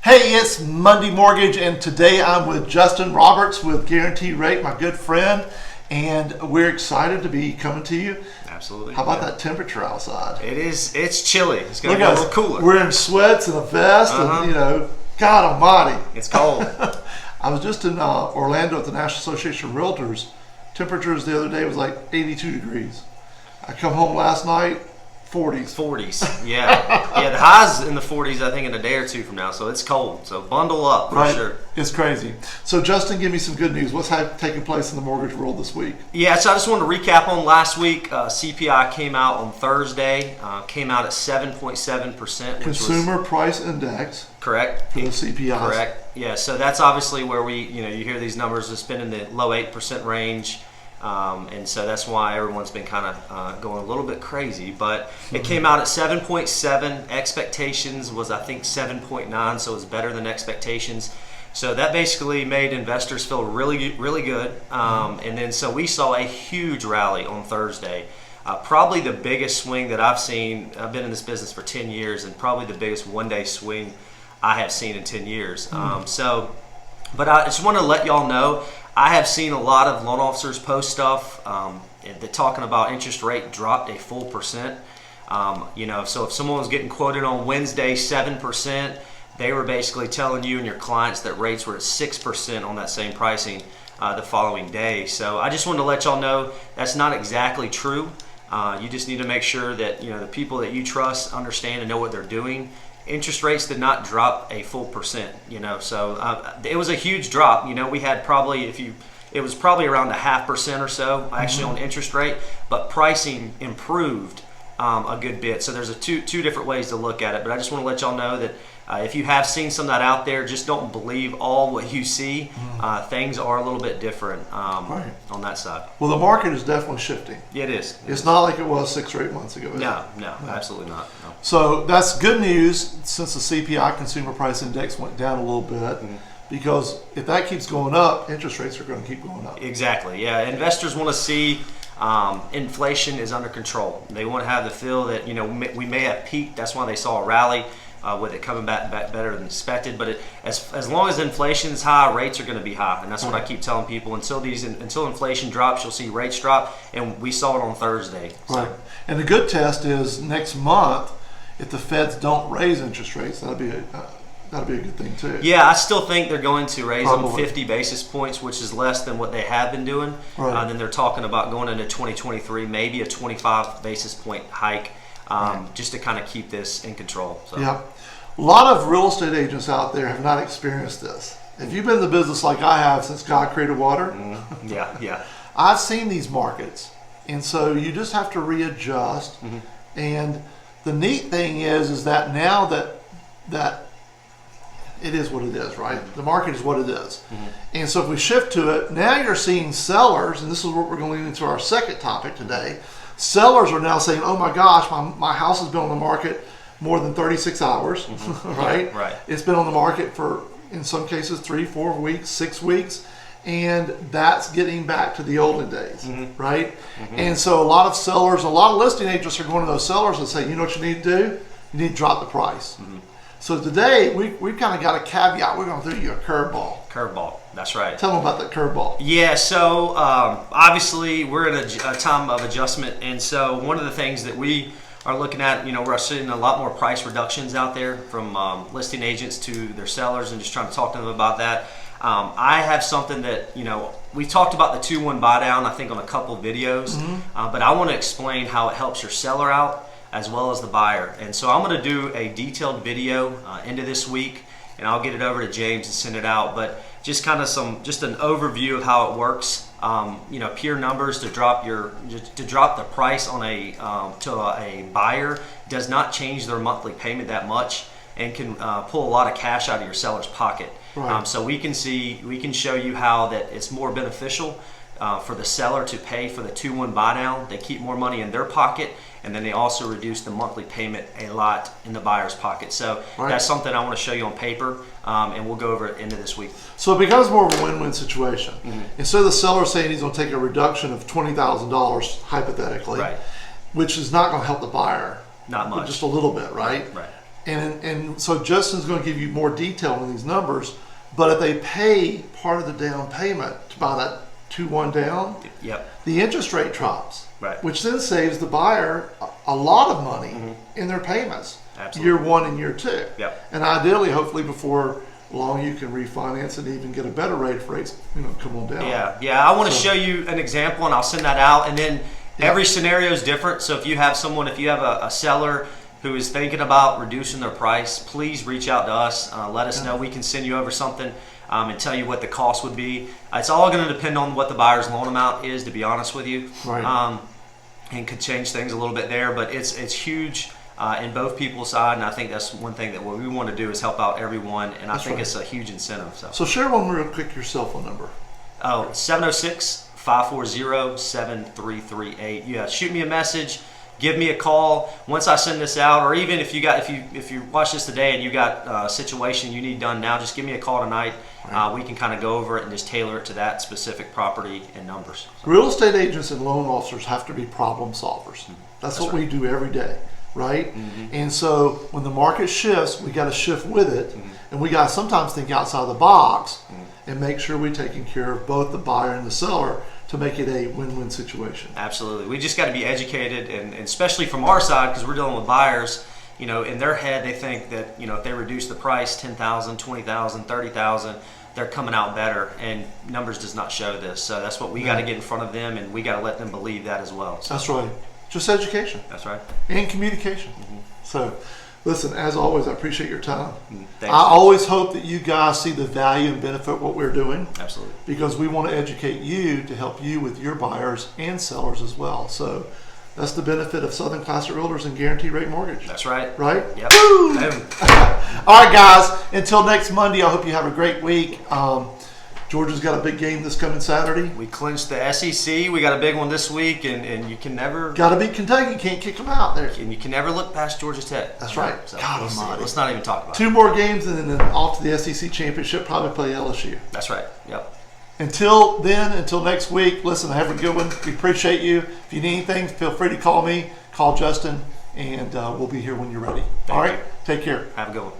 Hey, it's Monday Mortgage, and today I'm with Justin Roberts with Guaranteed Rate, my good friend, and we're excited to be coming to you. Absolutely. How about that temperature outside? It's chilly. It's going to get a little cooler. We're in sweats and a vest, and God almighty. It's cold. I was just in Orlando at the National Association of Realtors. Temperatures the other day was like 82 degrees. I come home last night, 40s. Yeah. The high's in the 40s, I think, in a day or two from now. So it's cold. So bundle up for sure. It's crazy. So Justin, give me some good news. What's taking place in the mortgage world this week? Yeah, so I just wanted to recap on last week. CPI came out on Thursday. Came out at 7.7%. Consumer Price Index. Correct. For the CPI. Correct. Yeah. So that's obviously where you hear these numbers. It's been in the low 8% range. And so that's why everyone's been kind of going a little bit crazy. But it came out at 7.7. Expectations was, I think, 7.9, so it was better than expectations. So that basically made investors feel really, really good. And then so we saw a huge rally on Thursday. Probably the biggest swing that I've seen. I've been in this business for 10 years, and probably the biggest one-day swing I have seen in 10 years. But I just want to let y'all know, I have seen a lot of loan officers post stuff that talking about interest rate dropped a full percent. So if someone was getting quoted on Wednesday 7%, they were basically telling you and your clients that rates were at 6% on that same pricing the following day. So I just wanted to let y'all know that's not exactly true. You just need to make sure that the people that you trust understand and know what they're doing. Interest rates did not drop a full percent, so it was a huge drop. We had probably, it was probably around 0.5% or so actually on interest rate, but pricing improved a good bit. So there's two different ways to look at it, but I just want to let y'all know that if you have seen some of that out there, just don't believe all what you see. Things are a little bit different on that side. Well, the market is definitely shifting. Yeah, it is. It's not like it was 6 or 8 months ago. No, absolutely not. No. So that's good news since the CPI, Consumer Price Index, went down a little bit. Because if that keeps going up, interest rates are going to keep going up. Exactly. Yeah, investors want to see inflation is under control. They want to have the feel that we may have peaked. That's why they saw a rally with it coming back better than expected. But as long as inflation is high, rates are going to be high, and that's what I keep telling people. Until inflation drops, you'll see rates drop, and we saw it on Thursday. So. Right. And the good test is next month, if the Feds don't raise interest rates, that'll be a good thing too. Yeah, I still think they're going to raise them 50 basis points, which is less than what they have been doing. Right. Then they're talking about going into 2023, maybe a 25 basis point hike, just to kind of keep this in control. So. Yeah. A lot of real estate agents out there have not experienced this. If you've been in the business like I have since God created water, yeah, I've seen these markets. And so you just have to readjust. And the neat thing is that now that it is what it is, right? The market is what it is. And so if we shift to it, now you're seeing sellers, and this is what we're going to lead into our second topic today. Sellers are now saying, oh my gosh, my house has been on the market more than 36 hours, right? Right. It's been on the market for, in some cases, 3, 4 weeks, 6 weeks. And that's getting back to the olden days, right? And so a lot of sellers, a lot of listing agents are going to those sellers and say, you know what you need to do? You need to drop the price. So today, we've kind of got a caveat. We're going to throw you a curveball. Curveball, that's right. Tell them about that curveball. Yeah, so obviously we're in a time of adjustment. And so one of the things that we are looking at, we're seeing a lot more price reductions out there from listing agents to their sellers, and just trying to talk to them about that. I have something that, we talked about the 2-1 buy down, I think, on a couple videos, but I want to explain how it helps your seller out as well as the buyer. And so I'm going to do a detailed video into this week, and I'll get it over to James and send it out. But just kind of just an overview of how it works. Pure numbers to drop the price on to a buyer does not change their monthly payment that much, and can pull a lot of cash out of your seller's pocket. Right. So we can show you how that it's more beneficial for the seller to pay for the 2-1 buy down. They keep more money in their pocket, and then they also reduce the monthly payment a lot in the buyer's pocket. So that's something I want to show you on paper, and we'll go over it into this week. So it becomes more of a win-win situation. Instead of the seller saying he's going to take a reduction of $20,000 hypothetically, which is not going to help the buyer. Not much. Just a little bit, right? Right. And so Justin's going to give you more detail on these numbers. But if they pay part of the down payment to buy that 2-1 down, Yep. the interest rate drops, Right. which then saves the buyer a lot of money in their payments, Absolutely. year 1 and year 2. Yep. And ideally, hopefully, before long, you can refinance and even get a better rate if rates, come on down. Yeah. I want to show you an example, and I'll send that out. And then every scenario is different. So if you have a seller who is thinking about reducing their price, please reach out to us. Let us know. We can send you over something and tell you what the cost would be. It's all going to depend on what the buyer's loan amount is, to be honest with you. Right. And could change things a little bit there, but it's huge in both people's side, and I think that's one thing that what we want to do is help out everyone, and I think it's a huge incentive. So share one real quick, your cell phone number. Oh, 706-540-7338. Yeah, shoot me a message. Give me a call once I send this out, or even if you watch this today and you got a situation you need done now, just give me a call tonight. Right. We can kind of go over it and just tailor it to that specific property and numbers. Real estate agents and loan officers have to be problem solvers. That's what we do every day, right? And so when the market shifts, we got to shift with it, and we got to sometimes think outside the box and make sure we're taking care of both the buyer and the seller to make it a win-win situation. Absolutely. We just got to be educated, and especially from our side, because we're dealing with buyers, in their head they think that, if they reduce the price $10,000, $20,000, $30,000, they're coming out better, and numbers does not show this. So that's what we got to get in front of them, and we got to let them believe that as well. So. That's right. Just education. That's right. And communication. So, listen, as always, I appreciate your time. Thanks. I always hope that you guys see the value and benefit what we're doing. Absolutely. Because we want to educate you to help you with your buyers and sellers as well. So that's the benefit of Southern Classic Realtors and Guaranteed Rate Mortgage. That's right. Right? Yep. Woo! Boom. All right, guys. Until next Monday, I hope you have a great week. Georgia's got a big game this coming Saturday. We clinched the SEC. We got a big one this week, and you can never... Got to beat Kentucky. Can't kick them out there. And you can never look past Georgia Tech. That's right. So God almighty. let's not even talk about it. 2 more games and then off to the SEC Championship, probably play LSU. That's right. Yep. Until next week, listen, have a good one. We appreciate you. If you need anything, feel free to call me, call Justin, and we'll be here when you're ready. All right? Take care. Have a good one.